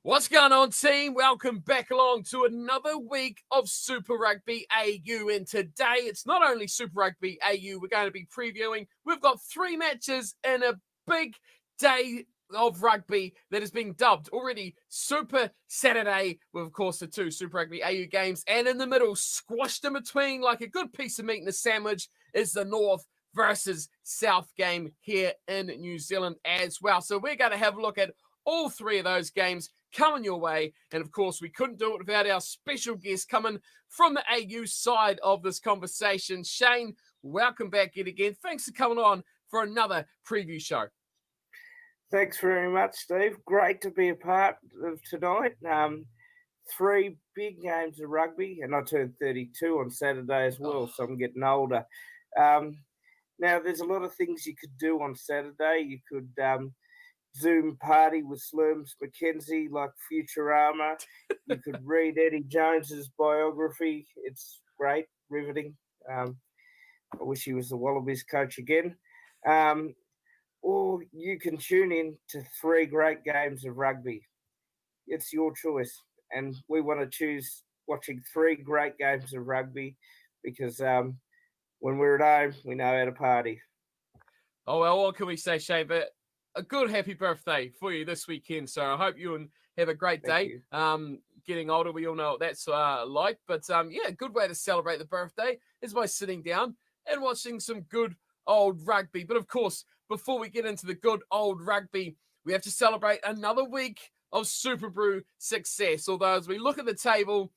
What's going on, team? Welcome back along to another week of Super Rugby AU. And today, it's not only Super Rugby AU we're going to be previewing. We've got 3 matches in a big day of rugby that has been dubbed already Super Saturday, with, of course, the 2 Super Rugby AU games. And in the middle, squashed in between like a good piece of meat in a sandwich, is the North versus South game here in New Zealand as well. So we're going to have a look at all 3 of those games coming your way. And of course, we couldn't do it without our special guest coming from the AU side of this conversation. Shane, welcome back yet again. Thanks for coming on for another preview show. Thanks very much, Steve. Great to be a part of tonight. 3 big games of rugby, and I turned 32 on Saturday as well, so I'm getting older. Now, there's a lot of things you could do on Saturday. You could Zoom party with Slurms Mackenzie like Futurama. You could read Eddie Jones's biography. It's great, riveting. I wish he was the Wallabies coach again. Or you can tune in to 3 great games of rugby. It's your choice. And we want to choose watching 3 great games of rugby because when we're at home, we know how to party. Oh, well, what can we say, Shane? But a good happy birthday for you this weekend. So I hope you have a great day. Getting older, we all know what that's like. But yeah, a good way to celebrate the birthday is by sitting down and watching some good old rugby. But of course, before we get into the good old rugby, we have to celebrate another week of Super Brew success. Although as we look at the table,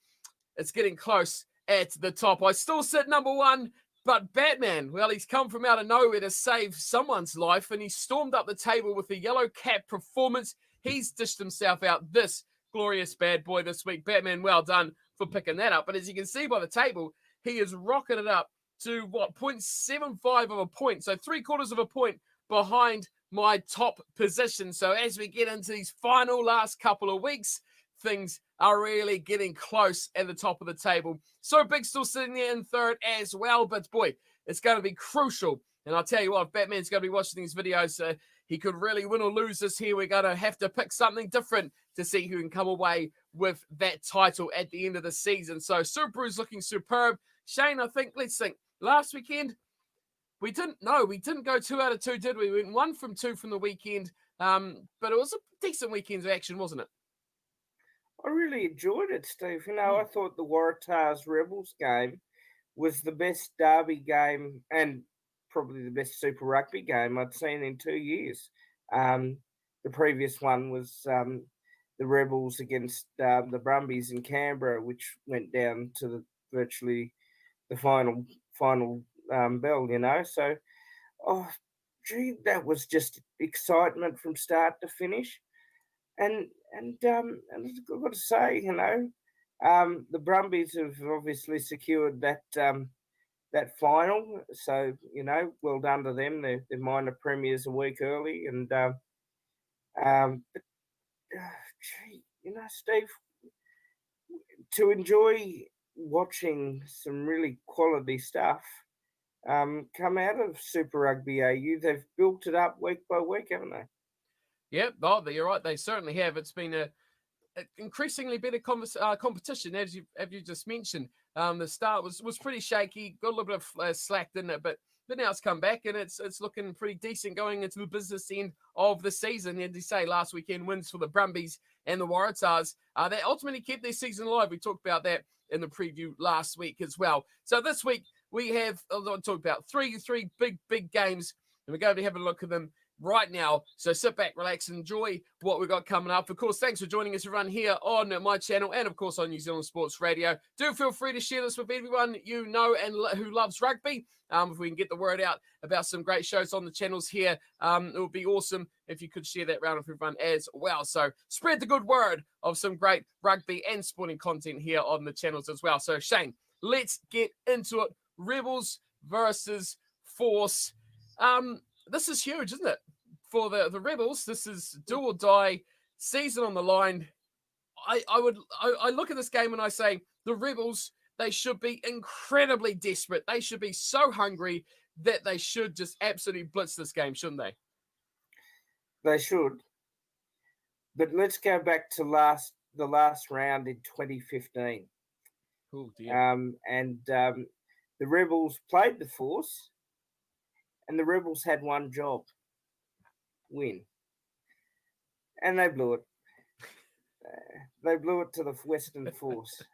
it's getting close at the top. I still sit number 1. But Batman, well, he's come from out of nowhere to save someone's life, and he stormed up the table with a yellow cap performance. He's dished himself out this glorious bad boy this week. Batman, well done for picking that up. But as you can see by the table, he is rocking it up to, 0.75 of a point. So 3/4 of a point behind my top position. So as we get into these final last couple of weeks, things are really getting close at the top of the table. So Big still sitting there in 3rd as well. But boy, it's going to be crucial. And I'll tell you what, if Batman's going to be watching these videos, he could really win or lose this here. We're going to have to pick something different to see who can come away with that title at the end of the season. So Super Brew's looking superb. Shane, let's think. Last weekend, we didn't go 2 out of 2, did we? We went 1 from 2 from the weekend. But it was a decent weekend of action, wasn't it? I really enjoyed it, Steve. I thought the Waratahs Rebels game was the best derby game and probably the best Super Rugby game I'd seen in 2 years. The previous one was the Rebels against the Brumbies in Canberra, which went down to virtually the final bell, So, that was just excitement from start to finish. And I've got to say, the Brumbies have obviously secured that final. So, well done to them. They're minor premiers a week early. And, Steve, to enjoy watching some really quality stuff come out of Super Rugby AU, they've built it up week by week, haven't they? Yep, you're right. They certainly have. It's been a increasingly better competition, as you just mentioned. The start was pretty shaky, got a little bit of slack, didn't it? But now it's come back, and it's looking pretty decent going into the business end of the season. And as you say, last weekend wins for the Brumbies and the Waratahs. They ultimately kept their season alive. We talked about that in the preview last week as well. So this week we have talked about three big games, and we're going to have a look at them right now. So sit back, relax, and enjoy what we've got coming up. Of course, thanks for joining us everyone here on my channel and, of course, on New Zealand Sports Radio. Do feel free to share this with everyone you know and who loves rugby. If we can get the word out about some great shows on the channels here, it would be awesome if you could share that around with everyone as well. So spread the good word of some great rugby and sporting content here on the channels as well. So, Shane, let's get into it. Rebels versus Force. This is huge, isn't it? For the Rebels, this is do or die, season on the line. I look at this game and I say the Rebels, they should be incredibly desperate. They should be so hungry that they should just absolutely blitz this game, shouldn't they? They should. But let's go back to the last round in 2015. Oh dear. The Rebels played the Force, and the Rebels had one job: win, and they blew it. They blew it to the Western Force.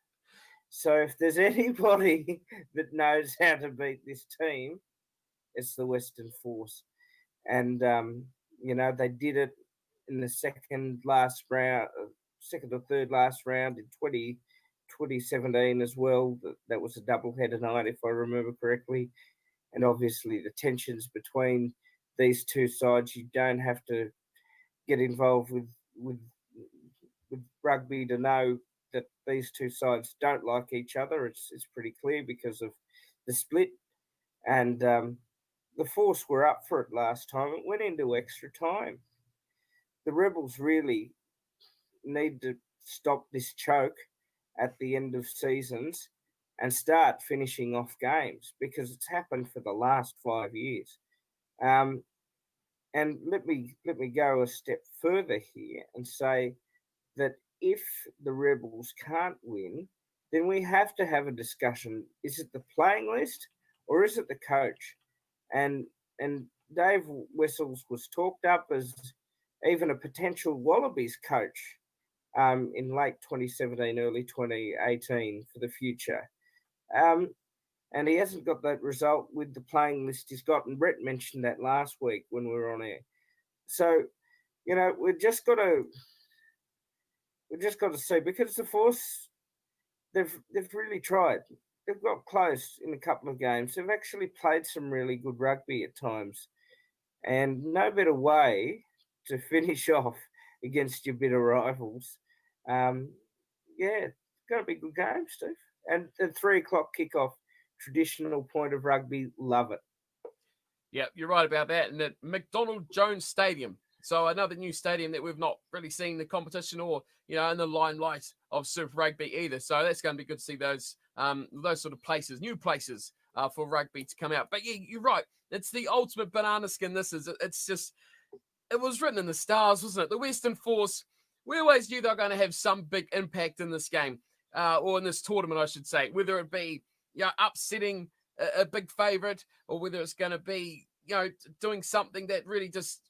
So if there's anybody that knows how to beat this team, it's the Western Force. And they did it in the second or third last round in 2017 as well. That was a double-header night, if I remember correctly. And obviously the tensions between these two sides, you don't have to get involved with rugby to know that these two sides don't like each other. It's pretty clear because of the split. And the Force were up for it last time. It went into extra time. The Rebels really need to stop this choke at the end of seasons and start finishing off games, because it's happened for the last 5 years. And let me go a step further here and say that if the Rebels can't win, then we have to have a discussion. Is it the playing list or is it the coach? And Dave Wessels was talked up as even a potential Wallabies coach in late 2017, early 2018 for the future. And he hasn't got that result with the playing list he's got. And Brett mentioned that last week when we were on air. So, we've just got to see, because the Force, they've really tried. They've got close in a couple of games. They've actually played some really good rugby at times. And no better way to finish off against your bitter rivals. It's going to be a good game, Steve. And the 3:00 kickoff, traditional point of rugby, love it. Yeah, you're right about that. And at McDonald Jones Stadium. So another new stadium that we've not really seen the competition or, in the limelight of Super Rugby either. So that's going to be good to see those sort of places, new places for rugby to come out. But yeah, you're right. It's the ultimate banana skin. It was written in the stars, wasn't it? The Western Force, we always knew they were going to have some big impact in this game, or in this tournament, I should say, whether it be, upsetting a big favourite, or whether it's going to be, doing something that really just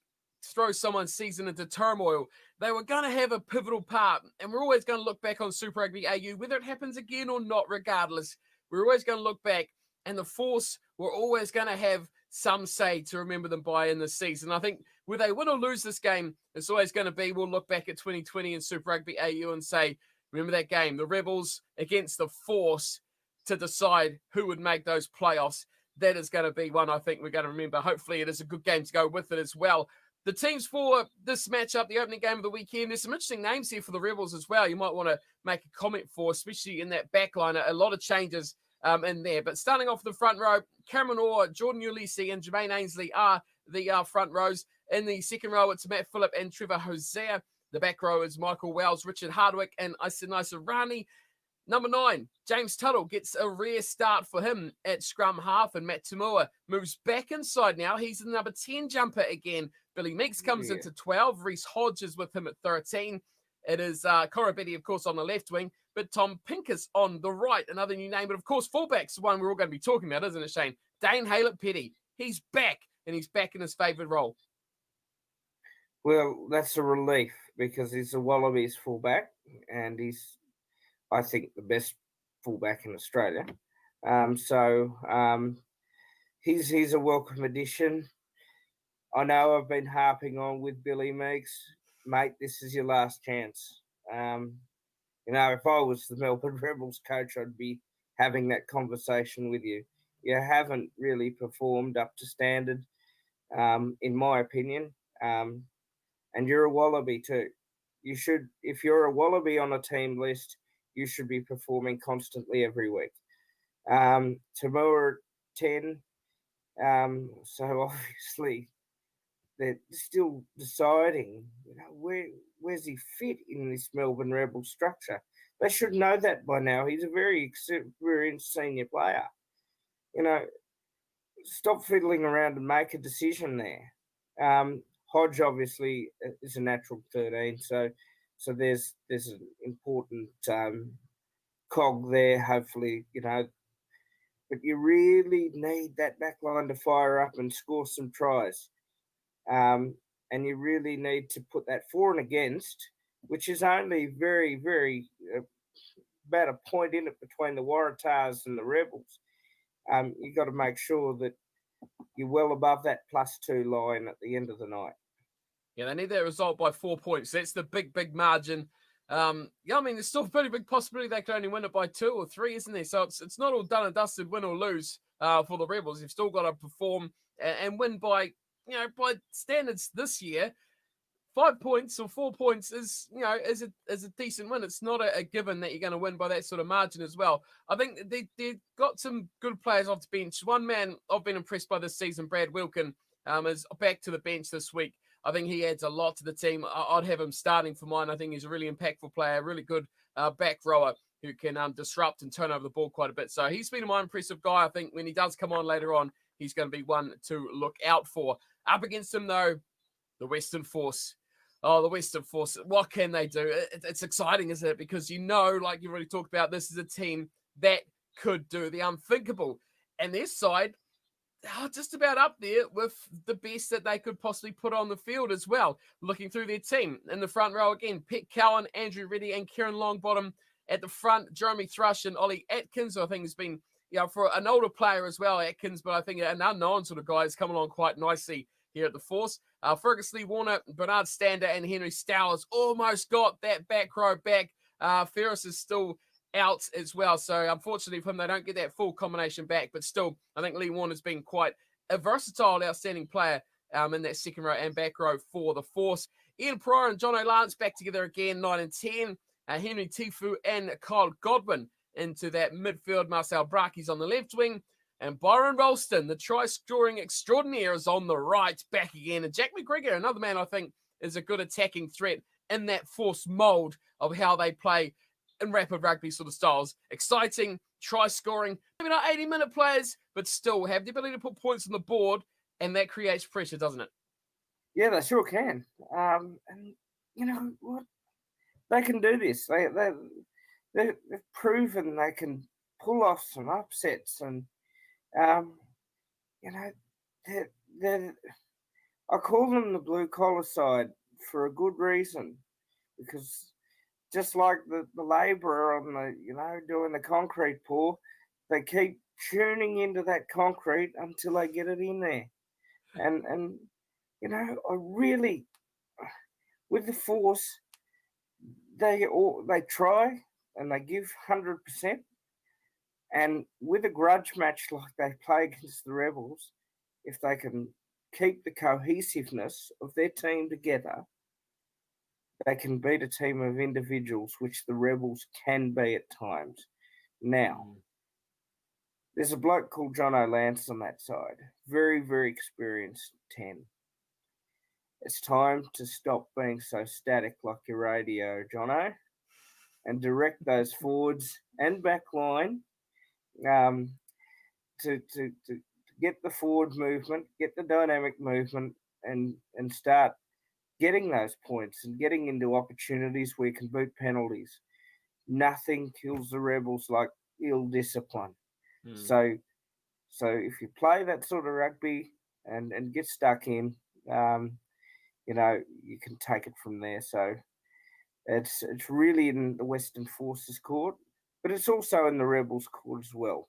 throw someone's season into turmoil. They were going to have a pivotal part, and we're always going to look back on Super Rugby AU, whether it happens again or not, regardless. We're always going to look back, and the Force were always going to have some say to remember them by in this season. I think whether they win or lose this game, it's always going to be, we'll look back at 2020 in Super Rugby AU and say, remember that game, the Rebels against the Force, to decide who would make those playoffs. That is going to be one I think we're going to remember. Hopefully it is a good game to go with it as well. The teams for this matchup, the opening game of the weekend, there's some interesting names here for the Rebels as well. You might want to make a comment for, especially in that back line. A lot of changes in there. But starting off the front row, Cameron Orr, Jordan Ulysses, and Jermaine Ainsley are the front rows. In the second row, it's Matt Phillip and Trevor Hosea. The back row is Michael Wells, Richard Hardwick, and Isinisa Rani. Number 9, James Tuttle gets a rare start for him at scrum half, and Matt Tamua moves back inside now. He's the number 10 jumper again. Billy Meeks comes into 12. Reece Hodge is with him at 13. It is Corabetti, of course, on the left wing, but Tom Pincus on the right. Another new name, but of course, fullback's the one we're all going to be talking about, isn't it, Shane? Dane Haylett-Petty. He's back, and he's back in his favourite role. Well, that's a relief, because he's a Wallabies fullback, and he's, I think, the best fullback in Australia. He's a welcome addition. I know I've been harping on with Billy Meeks. Mate, this is your last chance. If I was the Melbourne Rebels coach, I'd be having that conversation with you. You haven't really performed up to standard, in my opinion. And you're a Wallaby too. You should, if you're a Wallaby on a team list, you should be performing constantly every week. Tamua 10. So obviously they're still deciding, where's he fit in this Melbourne Rebel structure. They should know that by now. He's a very experienced senior player. Stop fiddling around and make a decision there. Hodge obviously is a natural 13, so So there's an important cog there, hopefully, but you really need that back line to fire up and score some tries. And you really need to put that for and against, which is only very, very about a point in it between the Waratahs and the Rebels. You've got to make sure that you're well above that +2 line at the end of the night. Yeah, they need that result by 4 points. That's the big margin. Yeah, I mean, there's still a pretty big possibility they could only win it by 2 or 3, isn't there? So it's not all done and dusted, win or lose for the Rebels. You've still got to perform and win by, by standards this year. 5 points or 4 points is a decent win. It's not a given that you're going to win by that sort of margin as well. I think they've got some good players off the bench. One man I've been impressed by this season, Brad Wilkin, is back to the bench this week. I think he adds a lot to the team. I'd have him starting for mine. I think he's a really impactful player, really good back rower who can disrupt and turn over the ball quite a bit. So he's been my impressive guy. I think when he does come on later on, he's going to be one to look out for. Up against him, though, the Western Force. Oh, the Western Force. What can they do? It's exciting, isn't it? Because like you've already talked about, this is a team that could do the unthinkable. And their side, just about up there with the best that they could possibly put on the field as well. Looking through their team in the front row again, Pete Cowan, Andrew Reddy, and Kieran Longbottom at the front. Jeremy Thrush and Ollie Atkins, I think has been, for an older player as well, Atkins, but I think an unknown sort of guy has come along quite nicely here at the Force. Fergus Lee Warner, Bernard Stander, and Henry Stowers almost got that back row back. Ferris is still out as well. So unfortunately for him, they don't get that full combination back. But still, I think Lee Warner's been quite a versatile, outstanding player in that second row and back row for the Force. Ian Pryor and John O'Lance back together again, 9 and 10. Henry Tifu and Kyle Godwin into that midfield. Marcel Braki's on the left wing. And Byron Ralston, the try-scoring extraordinaire, is on the right, back again. And Jack McGregor, another man I think is a good attacking threat in that Force mould of how they play in rapid rugby sort of styles. Exciting, try-scoring, maybe not 80-minute players, but still have the ability to put points on the board, and that creates pressure, doesn't it? Yeah, they sure can. And you know what? They can do this. They've proven they can pull off some upsets, and I call them the blue collar side for a good reason, because just like the labourer on the doing the concrete pour, they keep tuning into that concrete until they get it in there, and I really, with the Force, they try and they give 100%. And with a grudge match like they play against the Rebels, if they can keep the cohesiveness of their team together, they can beat a team of individuals, which the Rebels can be at times. Now, there's a bloke called John O'Lance on that side. Very, very experienced 10. It's time to stop being so static like your radio, Jono, and direct those forwards and back line to get the forward movement, get the dynamic movement, and start getting those points and getting into opportunities where you can boot penalties. Nothing kills the Rebels like ill discipline. So if you play that sort of rugby and get stuck in, you can take it from there. So it's really in the Western Forces court, but it's also in the Rebels court as well.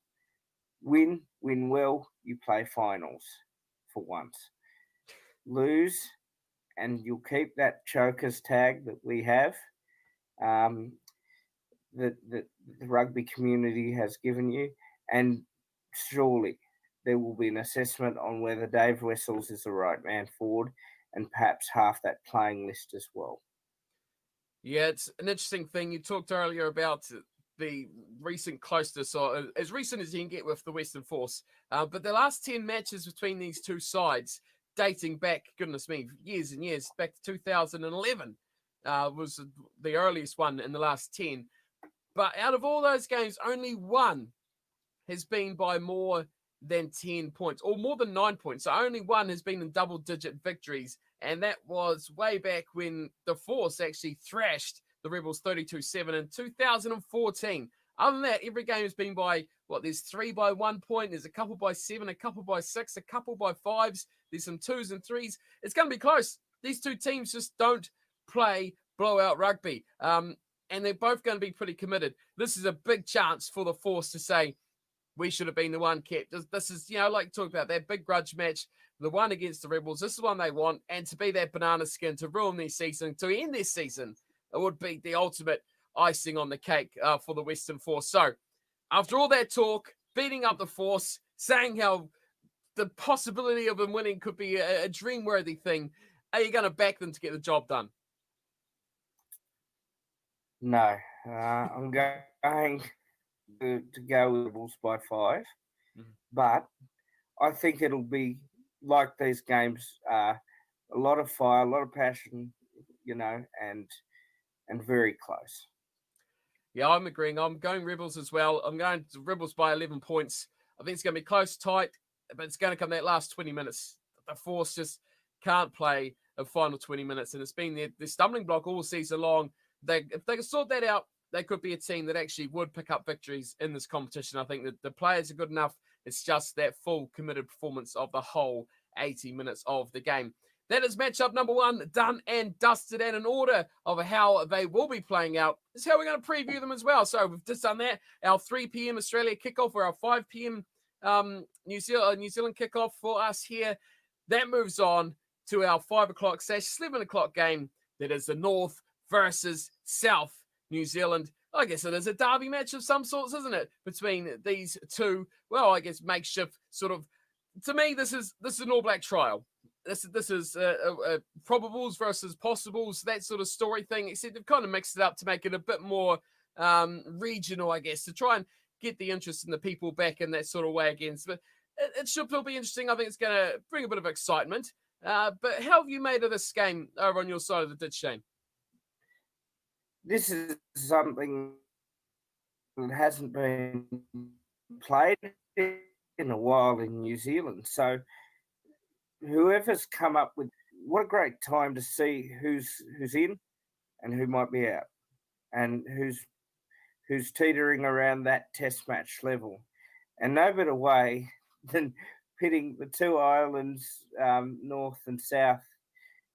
Win well, you play finals for once. Lose, and you'll keep that chokers tag that we have, that the rugby community has given you, and surely there will be an assessment on whether Dave Wessels is the right man forward, and perhaps half that playing list as well. Yeah, it's an interesting thing. You talked earlier about the recent closeness, or as recent as you can get with the Western Force. But the last 10 matches between these two sides, dating back, goodness me, years and years, back to 2011, was the earliest one in the last 10. But out of all those games, only one has been by more than 10 points, or more than 9 points. So only one has been in double-digit victories, and that was way back when the Force actually thrashed the Rebels 32-7 in 2014. Other than that, every game has been by, there's 3 by 1 point, there's a couple by 7, a couple by 6, a couple by 5s, there's some 2s and 3s. It's going to be close. These two teams just don't play blowout rugby. And they're both going to be pretty committed. This is a big chance for the Force to say, we should have been the one kept. This is, like talk about that big grudge match, the one against the Rebels. This is one they want. And to be that banana skin, to ruin their season, to end their season, it would be the ultimate icing on the cake for the Western Force. So after all that talk, beating up the Force, saying how the possibility of them winning could be a dream-worthy thing, are you going to back them to get the job done? No. I'm going to go with Rebels by 5. But I think it'll be like these games, a lot of fire, a lot of passion, and very close. Yeah, I'm agreeing. I'm going Rebels as well. I'm going to Rebels by 11 points. I think it's going to be close, tight, but it's going to come that last 20 minutes. The Force just can't play a final 20 minutes, and it's been their stumbling block all season long. If they can sort that out, they could be a team that actually would pick up victories in this competition. I think that the players are good enough. It's just that full committed performance of the whole 80 minutes of the game. That is matchup number 1, done and dusted, and in order of how they will be playing out is how we're going to preview them as well. So we've just done that. Our 3 p.m. Australia kickoff, or our 5 p.m. New Zealand kickoff for us here. That moves on to our 5 o'clock / 7 o'clock game. That is the North versus South New Zealand. I guess it is a derby match of some sorts, isn't it? Between these two, I guess makeshift sort of. To me, this is an All Black trial. This is probables versus possibles, that sort of story thing. Except they've kind of mixed it up to make it a bit more regional, I guess, to try and get the interest in the people back in that sort of way again. But it should still be interesting. I think it's going to bring a bit of excitement. But how have you made of this game over on your side of the ditch, Shane? This is something that hasn't been played in a while in New Zealand. So whoever's come up with, what a great time to see who's in and who might be out, and who's teetering around that test match level. And no better way than pitting the two islands, North and South,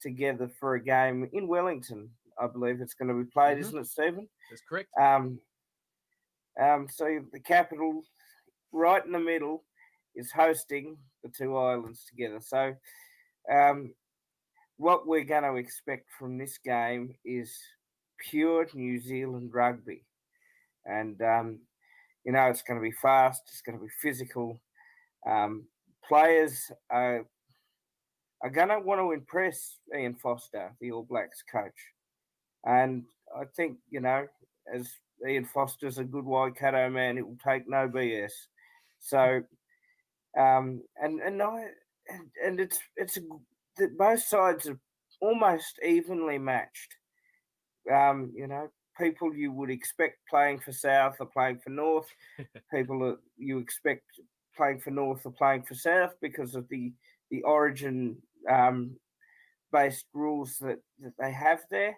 together for a game in Wellington. I believe it's going to be played, isn't it, Stephen? That's correct. So the capital, right in the middle, is hosting the two islands together. So what we're going to expect from this game is pure New Zealand rugby. And, it's going to be fast. It's going to be physical. Players are going to want to impress Ian Foster, the All Blacks coach. And I think, as Ian Foster's a good Waikato man, it will take no BS. So, both sides are almost evenly matched. People you would expect playing for South are playing for North. People that you expect playing for North are playing for South because of the origin based rules that they have there.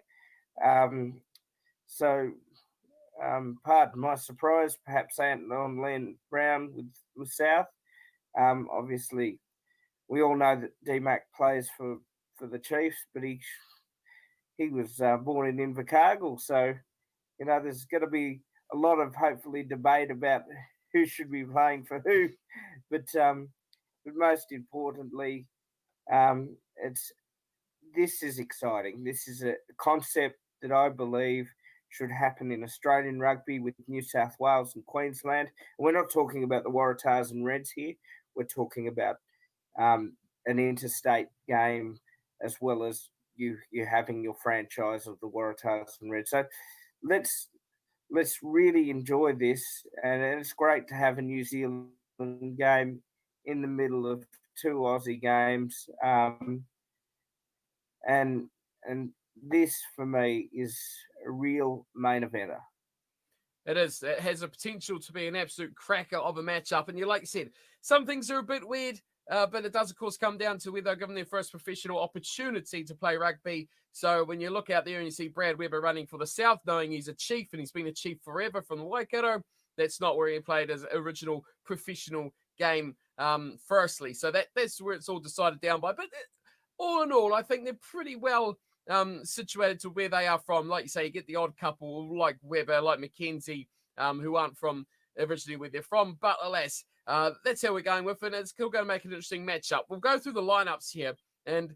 Pardon my surprise, perhaps on Len Brown with South. Obviously, we all know that D-Mac plays for the Chiefs, but he was born in Invercargill, so there's going to be a lot of hopefully debate about who should be playing for who. But most importantly, this is exciting. This is a concept that I believe should happen in Australian rugby with New South Wales and Queensland. And we're not talking about the Waratahs and Reds here. We're talking about an interstate game, as well as you having your franchise of the Waratahs and Reds. So let's really enjoy this, and it's great to have a New Zealand game in the middle of two Aussie games, and this for me is a real main eventer. It is. It has a potential to be an absolute cracker of a matchup. And like you said, some things are a bit weird. But it does, of course, come down to whether they're given their first professional opportunity to play rugby. So when you look out there and you see Brad Weber running for the South, knowing he's a chief and he's been a chief forever from the Waikato, that's not where he played his original professional game firstly. So that's where it's all decided down by. But all in all, I think they're pretty well situated to where they are from. Like you say, you get the odd couple like Weber, like Mackenzie, who aren't from originally where they're from. But alas, that's how we're going with it. It's still going to make an interesting matchup. We'll go through the lineups here, and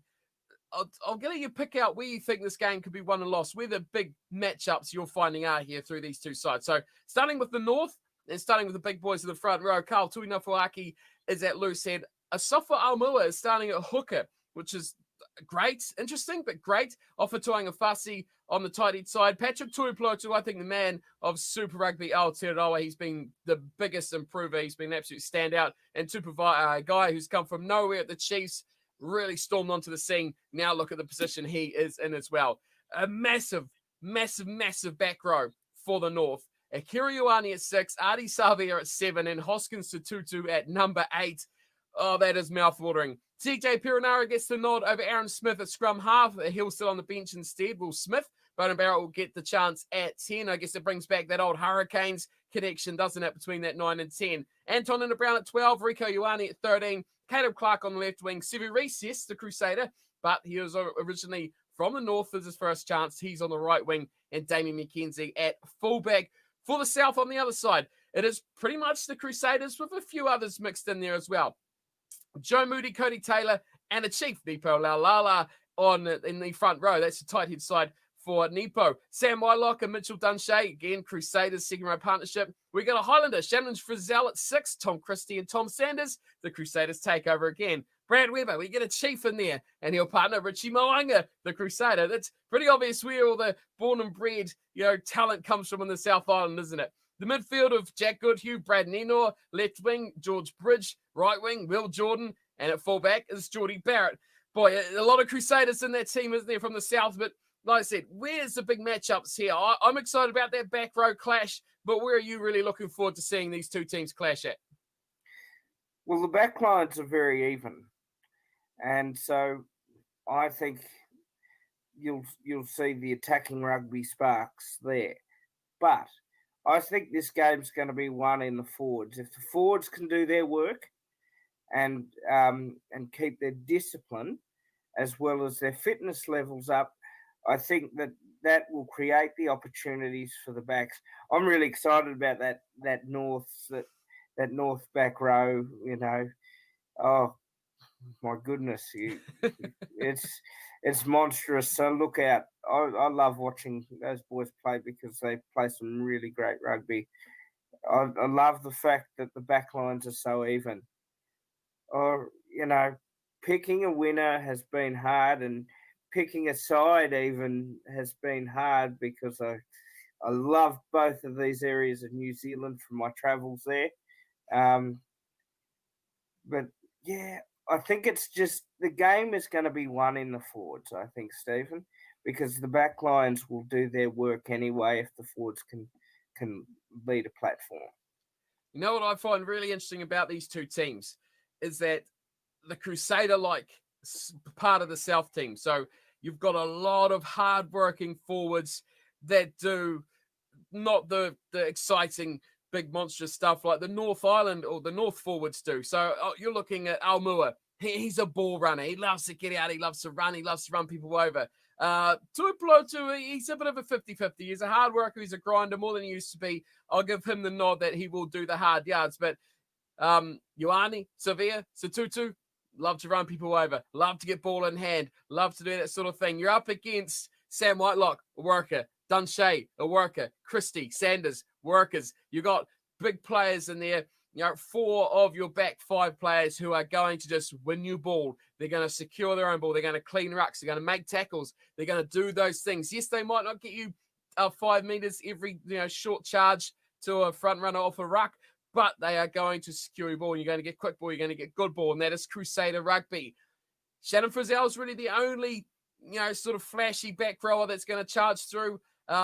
I'll get you pick out where you think this game could be won and lost, where the big matchups you're finding are here through these two sides. So starting with the North, and starting with the big boys in the front row, Carl Tuinafuaki is at loose head. Asafa Aumua is starting at hooker, which is great, interesting, but great. Ofa Tuangafasi on the tight end side. Patrick Tuipulotu, I think the man of Super Rugby Aotearoa. He's been the biggest improver. He's been an absolute standout. And a guy who's come from nowhere at the Chiefs, really stormed onto the scene. Now look at the position he is in as well. A massive, massive, massive back row for the North. Akira Ioane at 6, Adi Savia at 7, and Hoskins Tututu at number 8. Oh, that is mouth-watering. TJ Perenara gets the nod over Aaron Smith at scrum half. He'll sit on the bench instead. Will Smith. Bowden Barrett will get the chance at 10. I guess it brings back that old Hurricanes connection, doesn't it, between that 9 and 10. Anton Brown at 12. Rico Ioane at 13. Caleb Clark on the left wing. Sevu Reece, yes, the Crusader, but he was originally from the North as his first chance. He's on the right wing. And Damien McKenzie at fullback. For the South on the other side, it is pretty much the Crusaders with a few others mixed in there as well. Joe Moody, Cody Taylor, and a chief, Nipo Laulala, in the front row. That's the tight head side for Nipo. Sam Whitelock and Mitchell Dunshea, again, Crusaders, second row partnership. We got a Highlander, Shannon Frizzell at 6, Tom Christie and Tom Sanders. The Crusaders take over again. Brad Weber, we get a chief in there, and he'll partner Richie Moanga, the Crusader. That's pretty obvious where all the born and bred, talent comes from in the South Island, isn't it? The midfield of Jack Goodhue, Brad Nenor, left wing, George Bridge, right wing, Will Jordan, and at fullback is Geordie Barrett. Boy, a lot of Crusaders in that team, isn't there, from the South? But like I said, where's the big matchups here? I'm excited about that back row clash, but where are you really looking forward to seeing these two teams clash at? Well, the back lines are very even. And so I think you'll see the attacking rugby sparks there. But I think this game's going to be won in the forwards. If the forwards can do their work and keep their discipline as well as their fitness levels up, I think that will create the opportunities for the backs. I'm really excited about that North back row. Oh my goodness, it's monstrous. So look out. I love watching those boys play because they play some really great rugby. I love the fact that the back lines are so even. Picking a winner has been hard, and picking a side even has been hard because I love both of these areas of New Zealand from my travels there. But yeah, I think it's just the game is going to be won in the forwards, I think, Stephen, because the back lines will do their work anyway if the forwards can lead a platform. You know what I find really interesting about these two teams is that the Crusader-like part of the South team. So you've got a lot of hard-working forwards that do not the exciting big monstrous stuff like the North Island or the North forwards do. So you're looking at Aumua. He's a ball runner. He loves to get out. He loves to run. He loves to run people over. Tuipulotu, he's a bit of a 50-50. He's a hard worker. He's a grinder more than he used to be. I'll give him the nod that he will do the hard yards. But Ioane, Savia, Satutu, love to run people over. Love to get ball in hand. Love to do that sort of thing. You're up against Sam Whitelock, a worker. Dunshea, a worker. Christie, Sanders, workers. You got big players in there. 4 of your back 5 players who are going to just win you ball. They're going to secure their own ball. They're going to clean rucks. They're going to make tackles. They're going to do those things. Yes, they might not get you 5 meters every short charge to a front runner off a ruck, but they are going to secure your ball. You're going to get quick ball. You're going to get good ball, and that is Crusader rugby. Shannon Frizzell is really the only sort of flashy back rower that's going to charge through.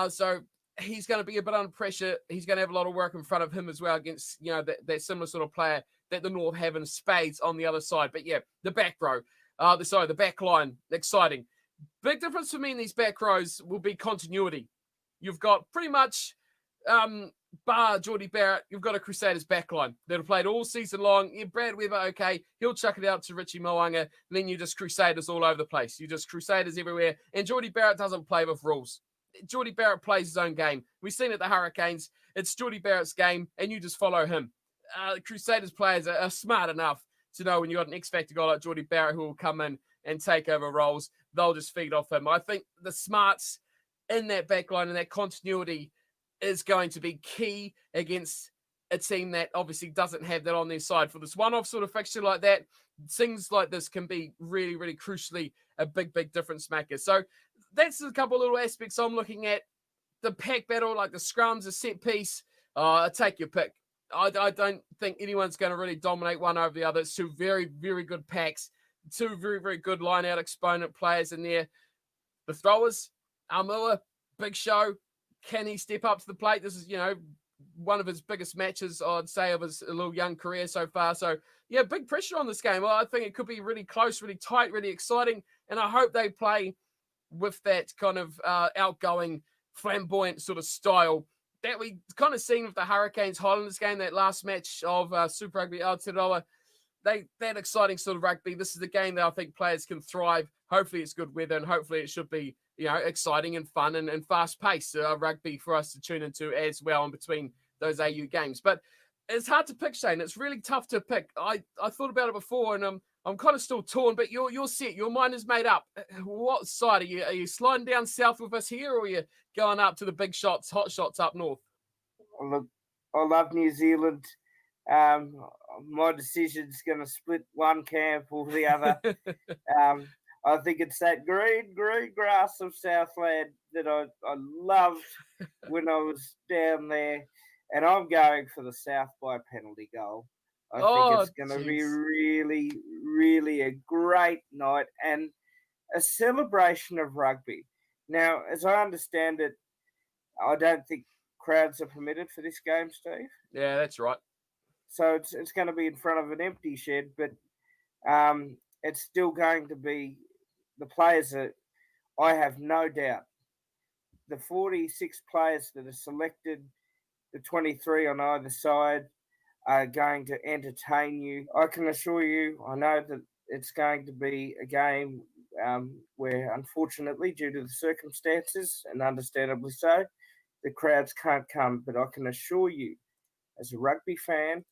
So he's going to be a bit under pressure. He's going to have a lot of work in front of him as well against, that similar sort of player that the North have in spades on the other side. But yeah, the back row, the back line, exciting. Big difference for me in these back rows will be continuity. You've got pretty much, bar Geordie Barrett, you've got a Crusaders backline that have played all season long. Yeah, Brad Weber, okay, he'll chuck it out to Richie Mo'unga. Then you just Crusaders all over the place. You just Crusaders everywhere. And Geordie Barrett doesn't play with rules. Geordie Barrett plays his own game. We've seen it at the Hurricanes. It's Geordie Barrett's game, and you just follow him. Crusaders players are smart enough to know when you got an X-Factor guy like Geordie Barrett who will come in and take over roles, they'll just feed off him. I think the smarts in that backline and that continuity is going to be key against a team that obviously doesn't have that on their side. For this one-off sort of fixture like that, things like this can be really, really crucially a big, big difference maker. So that's a couple of little aspects I'm looking at. The pack battle, like the scrums, the set piece, take your pick. I don't think anyone's going to really dominate one over the other. It's two very, very good packs, two very, very good line-out exponent players in there. The throwers, Almua, big show. Can he step up to the plate? This is, one of his biggest matches, I'd say, of his little young career so far. So, yeah, big pressure on this game. Well, I think it could be really close, really tight, really exciting. And I hope they play with that kind of outgoing, flamboyant sort of style that we kind of seen with the Hurricanes Highlanders game, that last match of Super Rugby Aotearoa. That exciting sort of rugby. This is the game that I think players can thrive. Hopefully it's good weather, and hopefully it should be, exciting and fun and fast-paced rugby for us to tune into as well in between those AU games. But it's hard to pick, Shane. It's really tough to pick. I thought about it before, and I'm kind of still torn, but you're set. Your mind is made up. What side are you? Are you sliding down south with us here, or are you going up to the big shots, hot shots up north? Look, I love New Zealand. My decision's going to split one camp or the other. I think it's that green grass of Southland that I loved when I was down there, and I'm going for the South by penalty goal. I think it's going to be really, really a great night and a celebration of rugby. Now, as I understand it, I don't think crowds are permitted for this game, Steve. Yeah, that's right. So it's going to be in front of an empty shed, but it's still going to be the players that I have no doubt. The 46 players that are selected, the 23 on either side, are going to entertain you. I can assure you, I know that it's going to be a game where, unfortunately, due to the circumstances, and understandably so, the crowds can't come. But I can assure you, as a rugby fan,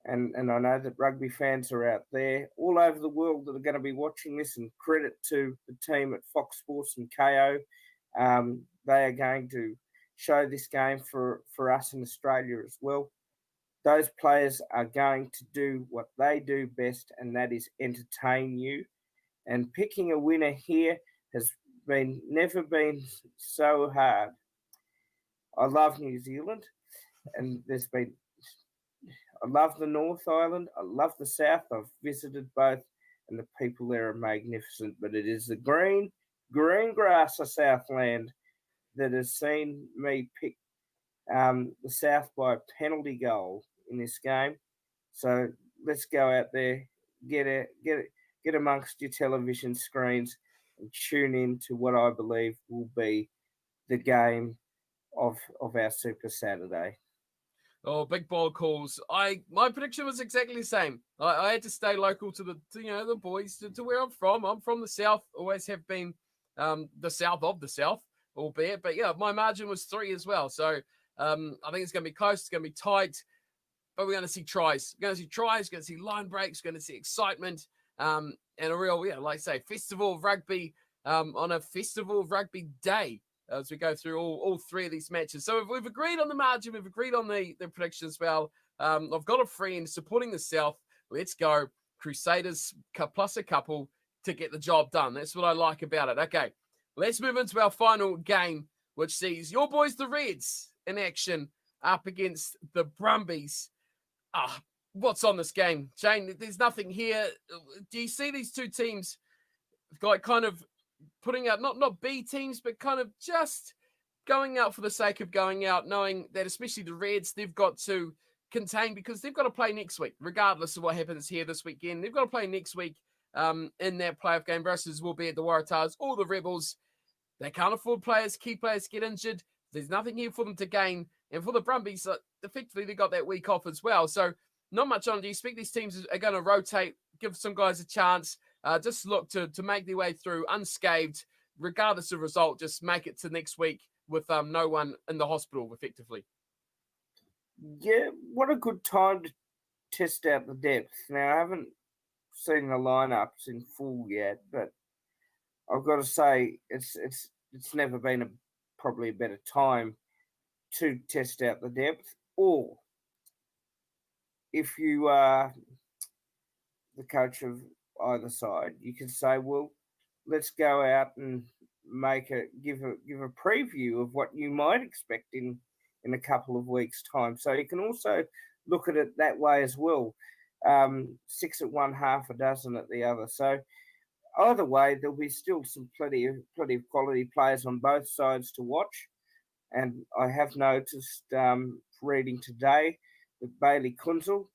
and I know that rugby fans are out there all over the world that are going to be watching this, and credit to the team at Fox Sports and KO. They are going to show this game for us in Australia as well. Those players are going to do what they do best, and that is entertain you. And picking a winner here has never been so hard. I love New Zealand, and I love the North Island. I love the South. I've visited both, and the people there are magnificent. But it is the green grass of Southland that has seen me pick the South by a penalty goal in this game. So let's go out there, get amongst your television screens, and tune in to what I believe will be the game of our Super Saturday. Oh, big bold calls. My prediction was exactly the same. I had to stay local to the boys, to where I'm from. I'm from the South, always have been the South of the South, albeit. But yeah, my margin was 3 as well. So I think it's going to be close. It's going to be tight. But we're going to see tries. We're going to see tries. We're going to see line breaks. We're going to see excitement. And a real, like I say, festival of rugby on a festival of rugby day as we go through all 3 of these matches. So we've agreed on the margin. We've agreed on the prediction as well. I've got a friend supporting the South. Let's go. Crusaders plus a couple to get the job done. That's what I like about it. Okay, let's move into our final game, which sees your boys, the Reds, in action up against the Brumbies. What's on this game, Shane? There's nothing here. Do you see these two teams like kind of putting out not B teams, but kind of just going out for the sake of going out, knowing that especially the Reds, they've got to contained because they've got to play next week, regardless of what happens here this weekend. They've got to play next week in that playoff game versus will be at the Waratahs or the Rebels. They can't afford key players get injured. There's nothing here for them to gain. And for the Brumbies, effectively, they got that week off as well. So not much on. Do you expect these teams are going to rotate, give some guys a chance, just look to make their way through unscathed, regardless of result, just make it to next week with no one in the hospital, effectively? Yeah, what a good time to test out the depth. Now, I haven't seen the lineups in full yet, but I've got to say it's never been probably a better time to test out the depth. Or if you are the coach of either side, you can say, well, let's go out and give a preview of what you might expect in a couple of weeks' time. So you can also look at it that way as well. 6 at one, half a dozen at the other. So either way, there'll be still plenty of quality players on both sides to watch. And I have noticed reading today that Bailey Kunzel,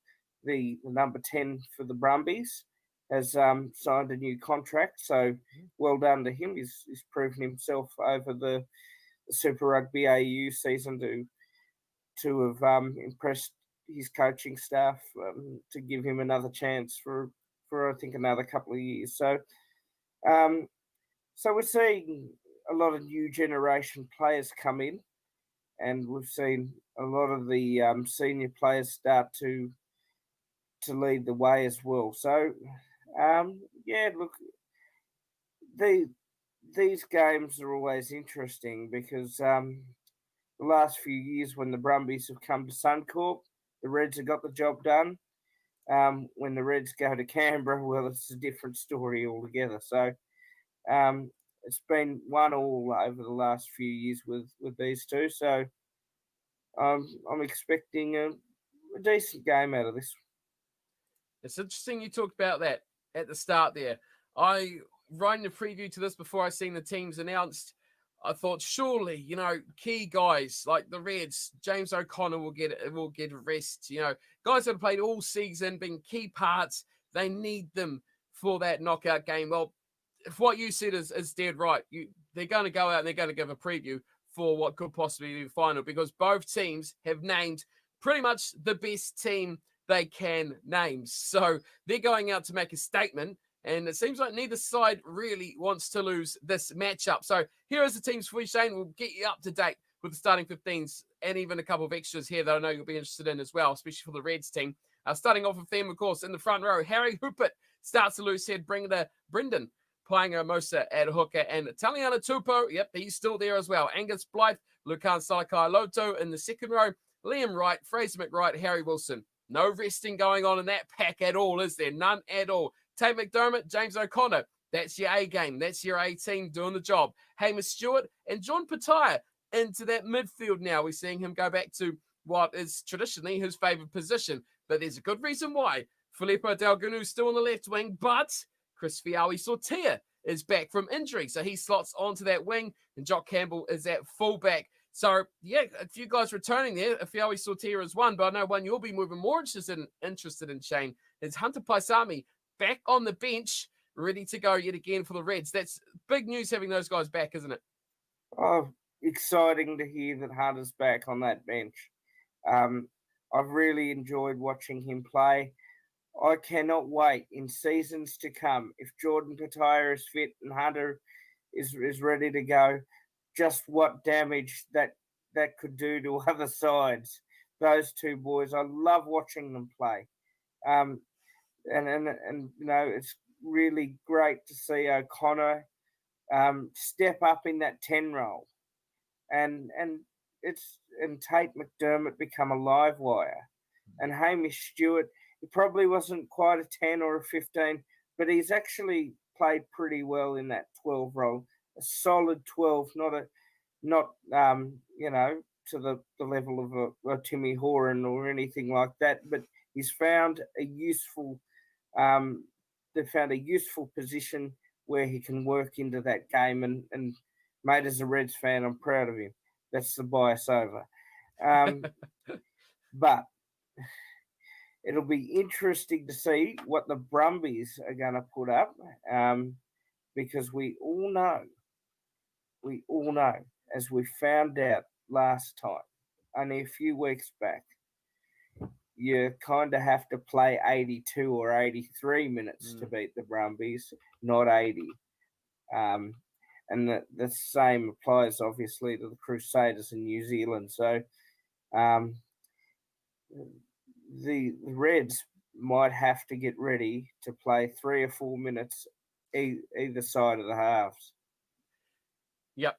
the number 10 for the Brumbies, has signed a new contract. So well done to him. He's proven himself over the Super Rugby AU season to have impressed his coaching staff to give him another chance for I think another couple of years. So we're seeing a lot of new generation players come in, and we've seen a lot of the senior players start to lead the way as well. So look, these games are always interesting because the last few years when the Brumbies have come to Suncorp, the Reds have got the job done. When the Reds go to Canberra, well, it's a different story altogether. So it's been 1-1 over the last few years with these two. So I'm expecting a decent game out of this. It's interesting you talked about that at the start there. I, writing a preview to this before I seen the teams announced, I thought surely, key guys like the Reds, James O'Connor will get a rest. Guys that have played all season, been key parts. They need them for that knockout game. Well, if what you said is dead right, they're going to go out and they're going to give a preview for what could possibly be the final because both teams have named pretty much the best team they can name. So they're going out to make a statement. And it seems like neither side really wants to lose this matchup. So here is the teams for you, Shane. We'll get you up to date with the starting 15s and even a couple of extras here that I know you'll be interested in as well, especially for the Reds team. Starting off with them, of course, in the front row, Harry Hoopert starts the loose head, bringing the Brendan Paenga-Amosa at hooker, and Taliana Tupou, yep, he's still there as well. Angus Blythe, Lukan Salakai-Loto in the second row, Liam Wright, Fraser McWright, Harry Wilson. No resting going on in that pack at all, is there? None at all. Tate McDermott, James O'Connor. That's your A game. That's your A team doing the job. Hamish Stewart and John Petaia into that midfield now. We're seeing him go back to what is traditionally his favourite position. But there's a good reason why. Filippo Delgunu still on the left wing, but Chris Fiawi-Sortia is back from injury. So he slots onto that wing, and Jock Campbell is at fullback. So, yeah, a few guys returning there. Fiawi-Sortia is one, but I know one you'll be moving more interested in, Shane, is Hunter Paisami back on the bench, ready to go yet again for the Reds. That's big news having those guys back, isn't it? Oh, exciting to hear that Hunter's back on that bench. I've really enjoyed watching him play. I cannot wait in seasons to come, if Jordan Petaia is fit and Hunter is ready to go, just what damage that could do to other sides. Those two boys, I love watching them play. And it's really great to see O'Connor step up in that 10 role, and Tate McDermott become a live wire, and Hamish Stewart, he probably wasn't quite a 10 or a 15, but he's actually played pretty well in that 12 role, a solid 12, not to the level of a Timmy Horan or anything like that, but he's found a useful. They found a useful position where he can work into that game, and mate, as a Reds fan, I'm proud of him. That's the bias over. But it'll be interesting to see what the Brumbies are going to put up, because we all know, as we found out last time, only a few weeks back, you kind of have to play 82 or 83 minutes to beat the Brumbies, not 80. And the same applies, obviously, to the Crusaders in New Zealand. So the Reds might have to get ready to play 3 or 4 minutes either side of the halves. Yep.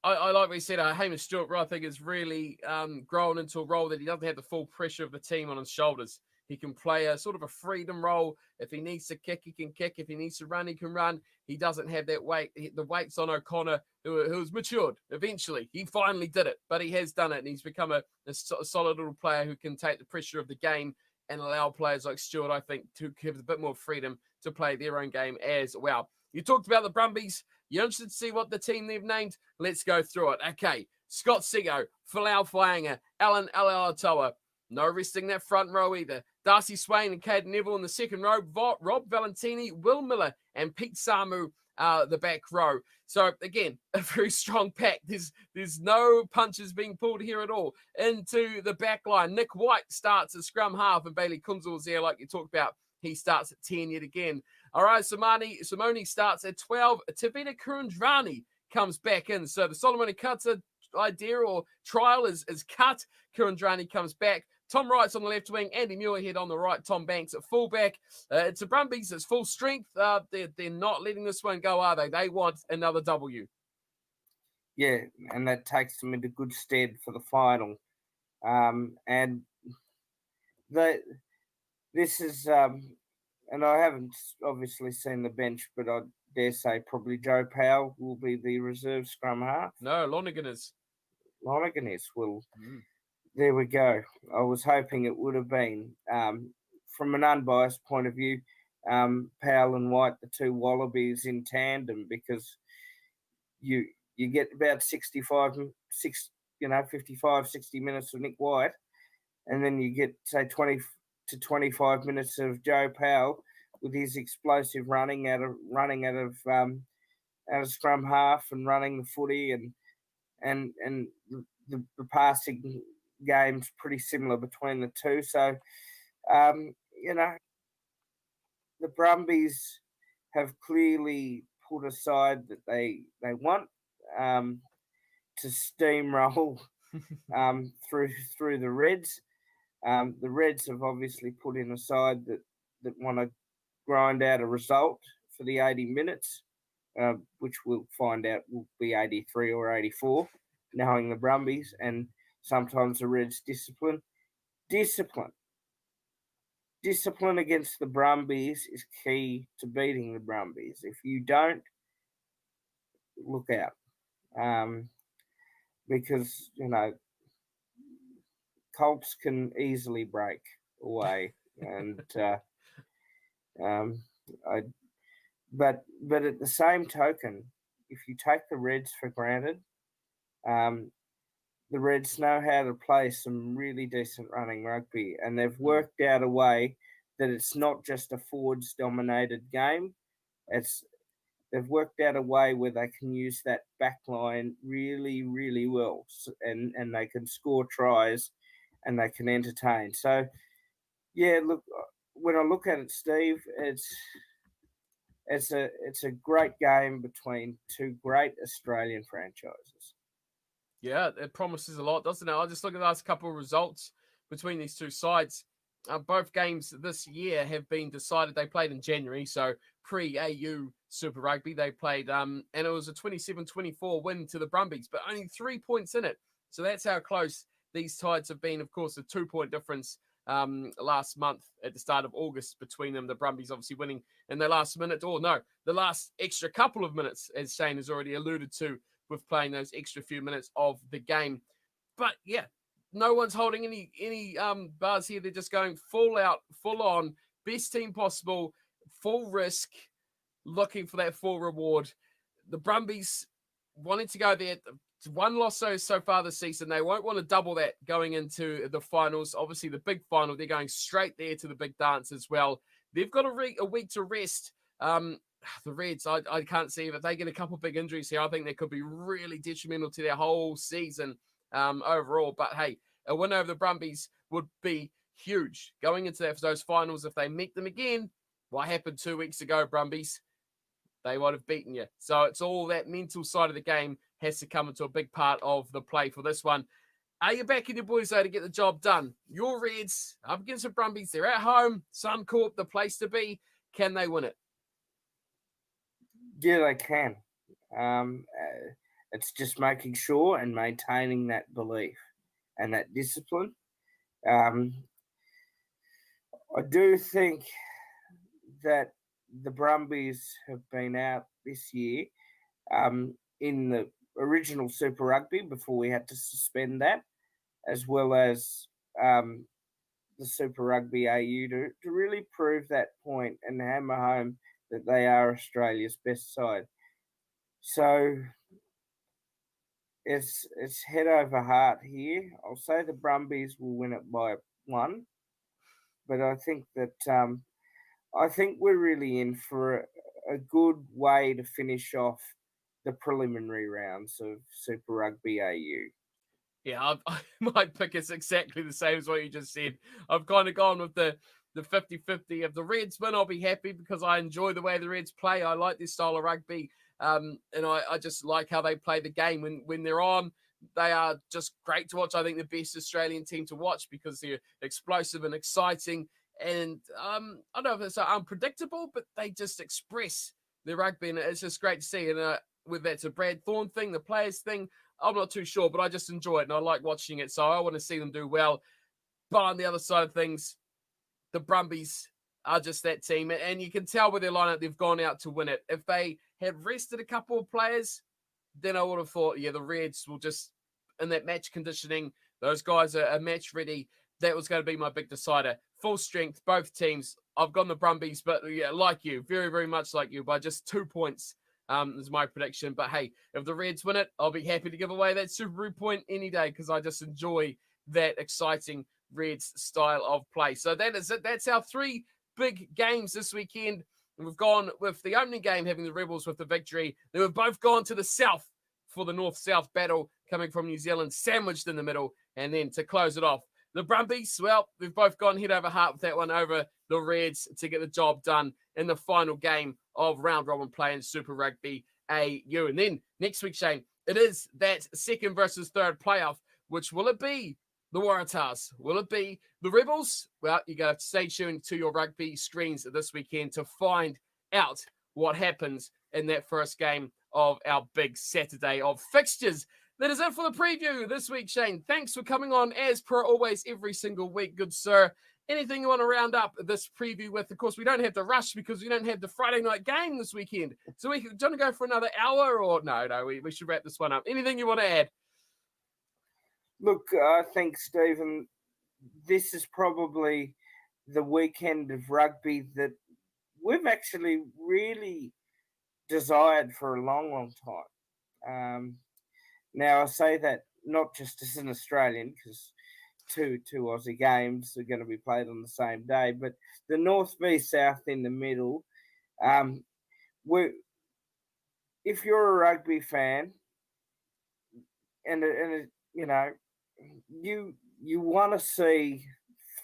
I like what you said. Hamish Stewart, I think, is really grown into a role that he doesn't have the full pressure of the team on his shoulders. He can play a sort of a freedom role. If he needs to kick, he can kick. If he needs to run, he can run. He doesn't have that weight. The weight's on O'Connor, who's matured eventually. He finally did it, but he has done it, and he's become a solid little player who can take the pressure of the game and allow players like Stewart, I think, to give a bit more freedom to play their own game as well. You talked about the Brumbies. You're interested to see what the team they've named? Let's go through it. Okay, Scott Sego, Falau Fainga, Alan Alatoa. No resting that front row either. Darcy Swain and Caden Neville in the second row. Rob Valentini, Will Miller, and Pete Samu, the back row. So, again, a very strong pack. There's no punches being pulled here at all. Into the back line, Nick White starts at scrum half, and Bailey Kunzel is there, like you talked about. He starts at 10 yet again. All right, Simone starts at 12. Tavita Kurandrani comes back in. So the Solomon Kutsa idea or trial is cut. Kurandrani comes back. Tom Wright's on the left wing. Andy Muirhead on the right. Tom Banks at fullback. It's a Brumbies. It's full strength. They're not letting this one go, are they? They want another W. Yeah, and that takes them into good stead for the final. And this is, and I haven't obviously seen the bench, but I dare say probably Joe Powell will be the reserve scrum half. No, Lonergan is. Well, there we go. I was hoping it would have been. From an unbiased point of view, Powell and White, the two Wallabies in tandem, because you get about 55, 60 minutes of Nick White, and then you get, say, 20 to 25 minutes of Joe Powell with his explosive running out of scrum half and running the footy and the passing game's pretty similar between the two. So the Brumbies have clearly put aside that they want to steamroll through the Reds. The Reds have obviously put in a side that want to grind out a result for the 80 minutes, which we'll find out will be 83 or 84, knowing the Brumbies, and sometimes the Reds discipline. Discipline against the Brumbies is key to beating the Brumbies. If you don't, look out. Because, Colts can easily break away, and but at the same token, if you take the Reds for granted, the Reds know how to play some really decent running rugby, and they've worked out a way that it's not just a forwards-dominated game. They've worked out a way where they can use that back line really, really well, and they can score tries and they can entertain. So, yeah, look, when I look at it, Steve, it's a great game between two great Australian franchises. Yeah, it promises a lot, doesn't it? I'll just look at the last couple of results between these two sides. Both games this year have been decided. They played in January, so pre-AU Super Rugby. They played, and it was a 27-24 win to the Brumbies, but only 3 points in it. So that's how close these sides have been. Of course, a 2-point difference last month at the start of August between them. The Brumbies obviously winning in the last minute, the last extra couple of minutes, as Shane has already alluded to, with playing those extra few minutes of the game. But yeah, no one's holding any bars here. They're just going full out, full on, best team possible, full risk, looking for that full reward. The Brumbies wanted to go there. one loss so far this season. They won't want to double that going into the finals. Obviously, the big final, they're going straight there to the big dance as well. They've got a week to rest. The Reds, I can't see if they get a couple of big injuries here. I think they could be really detrimental to their whole season overall. But hey, a win over the Brumbies would be huge going into those finals. If they meet them again, what happened 2 weeks ago, Brumbies? They might have beaten you. So it's all that mental side of the game has to come into a big part of the play for this one. Are you backing your boys, though, to get the job done? Your Reds up against the Brumbies. They're at home. Suncorp, the place to be. Can they win it? Yeah, they can. It's just making sure and maintaining that belief and that discipline. I do think that the Brumbies have been out this year in the original Super Rugby before we had to suspend that, as well as the Super Rugby AU to really prove that point and hammer home that they are Australia's best side. So it's head over heart here. I'll say the Brumbies will win it by 1, but I think that I think we're really in for a good way to finish off the preliminary rounds of Super Rugby AU. Yeah, my pick is exactly the same as what you just said. I've kind of gone with the 50-50. If the Reds win, I'll be happy because I enjoy the way the Reds play. I like this style of rugby. And I just like how they play the game. When they're on, they are just great to watch. I think the best Australian team to watch because they're explosive and exciting. And I don't know if it's unpredictable, but they just express their rugby. And it's just great to see. And whether that's a Brad Thorne thing, the players thing, I'm not too sure, but I just enjoy it and I like watching it. So I want to see them do well. But on the other side of things, the Brumbies are just that team. And you can tell with their lineup, they've gone out to win it. If they had rested a couple of players, then I would have thought, yeah, the Reds will just, in that match conditioning, those guys are match ready. That was going to be my big decider. Full strength, both teams. I've gone the Brumbies, but yeah, like you, very, very much like you, by just 2 points. Is my prediction. But hey, if the Reds win it, I'll be happy to give away that Super point any day because I just enjoy that exciting Reds style of play. So that is it. That's our 3 big games this weekend. And we've gone with the opening game having the Rebels with the victory. Then we've both gone to the south for the north-south battle coming from New Zealand, sandwiched in the middle. And then to close it off, the Brumbies, well, we've both gone head over heart with that one over the Reds to get the job done in the final game of round robin play in Super Rugby AU. And then next week, Shane, it is that second versus third playoff. Which will it be? The Waratahs? Will it be the Rebels? Well, you're going to have to stay tuned to your rugby screens this weekend to find out what happens in that first game of our big Saturday of fixtures. That is it for the preview this week, Shane. Thanks for coming on as per always every single week, good sir. Anything you want to round up this preview with? Of course, we don't have to rush because we don't have the Friday night game this weekend. So we can to go for another hour or no, we should wrap this one up. Anything you want to add? Look, I think, Stephen, this is probably the weekend of rugby that we've actually really desired for a long, long time. Now, I say that not just as an Australian, because two Aussie games are going to be played on the same day, but the North v South in the middle. If you're a rugby fan, and you know, you want to see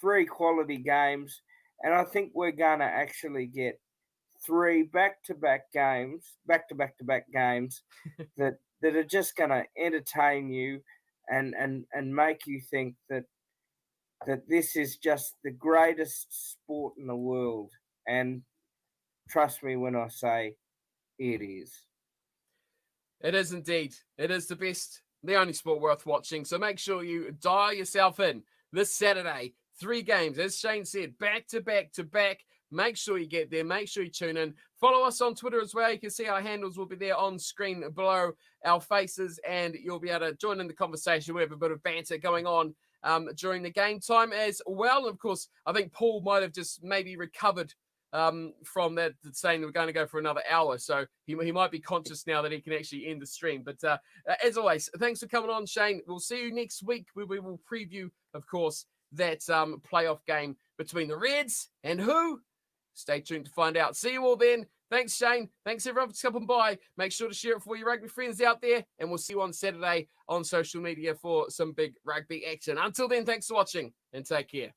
3 quality games, and I think we're going to actually get 3 back-to-back games that are just going to entertain you and make you think that this is just the greatest sport in the world. And trust me when I say it is. It is indeed. It is the best, the only sport worth watching. So make sure you dial yourself in this Saturday. 3 games, as Shane said, back to back to back. Make sure you get there. Make sure you tune in. Follow us on Twitter as well. You can see our handles will be there on screen below our faces, and you'll be able to join in the conversation. We have a bit of banter going on during the game time as well. And of course, I think Paul might have just maybe recovered from that saying we're going to go for another hour. So he might be conscious now that he can actually end the stream. But as always, thanks for coming on, Shane. We'll see you next week where we will preview, of course, that playoff game between the Reds and who? Stay tuned to find out. See you all then. Thanks, Shane. Thanks, everyone, for stopping by. Make sure to share it for your rugby friends out there. And we'll see you on Saturday on social media for some big rugby action. Until then, thanks for watching and take care.